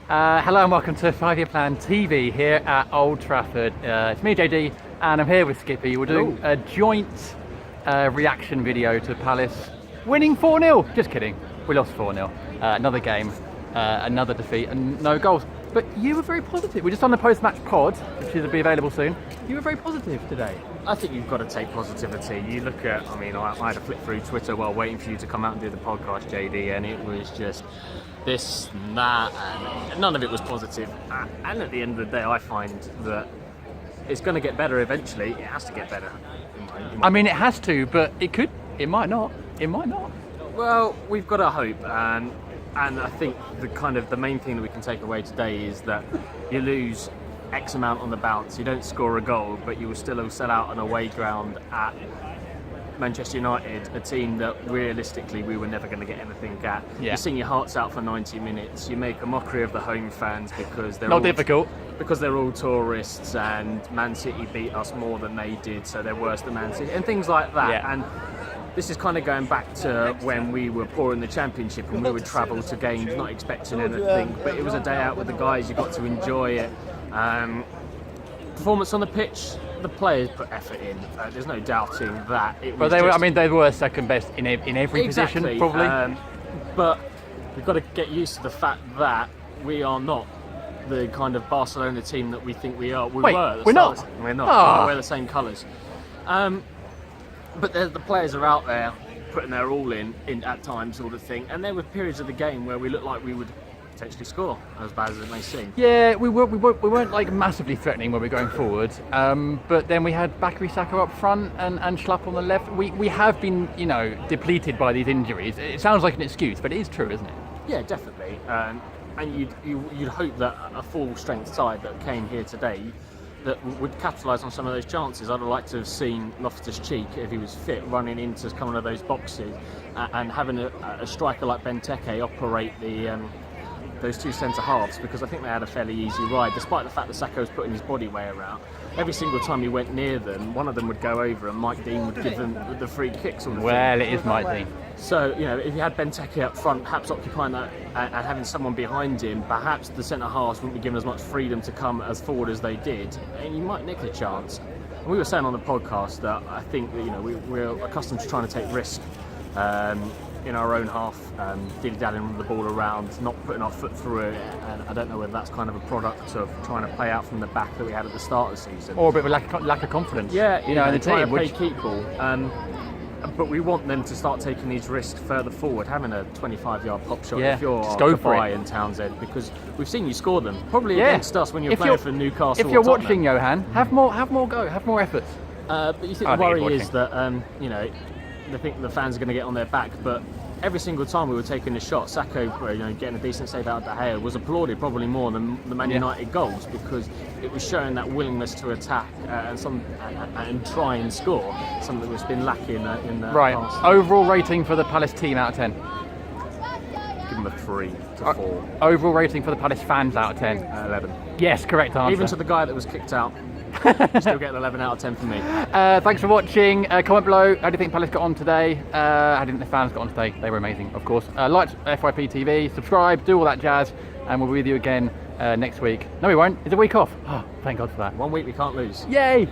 Hello and welcome to FYP TV here at Old Trafford. It's me, JD, and I'm here with Skippy. We're doing a joint reaction video to Palace winning 4-0. Just kidding, we lost 4-0. Another game, another defeat, and no goals. But you were very positive. We're just on the post-match pod, which will be available soon. You were very positive today. I think you've got to take positivity. You look at, I had to flip through Twitter while waiting for you to come out and do the podcast, JD, and it was just this and that, and none of it was positive. And at the end of the day, I find that it's going to get better eventually. It has to get better. It has to, but it might not. It might not. Well, we've got to hope, and I think the main thing that we can take away today is that you lose X amount on the bounce, you don't score a goal, but you will still sell out an away ground at Manchester United, a team that realistically we were never going to get anything at. Yeah. You sing your hearts out for 90 minutes, you make a mockery of the home fans because they're because they're all tourists, and Man City beat us more than they did, so they're worse than Man City, and things like that. Yeah. And this is kind of going back to when we were poor in the Championship and we would travel to games not expecting anything, but it was a day out with the guys, you got to enjoy it. Performance on the pitch, the players put effort in. There's no doubting that. But they were second best in every position, probably. But we've got to get used to the fact that we are not the kind of Barcelona team that we think we are. We're not. We're not. Oh. We wear the same colours. But the players are out there putting their all in at times, sort of thing. And there were periods of the game where we looked like we would potentially score, as bad as it may seem. Yeah, we weren't like massively threatening when we were going forward. But then we had Bakary Saka up front and Schlupp on the left. We have been, depleted by these injuries. It sounds like an excuse, but it is true, isn't it? Yeah, definitely. And you'd hope that a full strength side that came here today that would capitalise on some of those chances. I'd have liked to have seen Loftus-Cheek, if he was fit, running into some of those boxes and having a striker like Benteke operate those two centre halves, because I think they had a fairly easy ride, despite the fact that Saka was putting his body weight around. Every single time he went near them, one of them would go over and Mike Dean would give them the free kick sort of thing. Well, it is Mike Dean. So, if you had Benteke up front, perhaps occupying that and having someone behind him, perhaps the centre halves wouldn't be given as much freedom to come as forward as they did, and you might nick a chance. And we were saying on the podcast that I think that we're accustomed to trying to take risk in our own half, dilly-dallying the ball around, not putting our foot through it, and I don't know whether that's kind of a product of trying to play out from the back that we had at the start of the season. Or a bit of lack of confidence. Yeah, in the team. Play keep ball. But we want them to start taking these risks further forward, having a 25-yard pop shot if you're Skippy and Townsend, because we've seen you score them, probably against us when you're playing for Newcastle. If you're watching, Johan, have more go, have more efforts. But you think the worry is that they think the fans are going to get on their back, but every single time we were taking a shot, Saka, getting a decent save out of De Gea, was applauded probably more than the Man United goals, because it was showing that willingness to attack and try and score, something that's been lacking in the past. Overall rating for the Palace team out of 10? Give them a 3 to 4. Overall rating for the Palace fans out of 10? 11. Yes, correct answer. Even to the guy that was kicked out. Still get an 11 out of 10 for me. Thanks for watching. Comment below. How do you think Palace got on today? How do you think the fans got on today? They were amazing, of course. Like FYP TV, subscribe, do all that jazz, and we'll be with you again next week. No, we won't. It's a week off. Oh, thank God for that. 1 week we can't lose. Yay!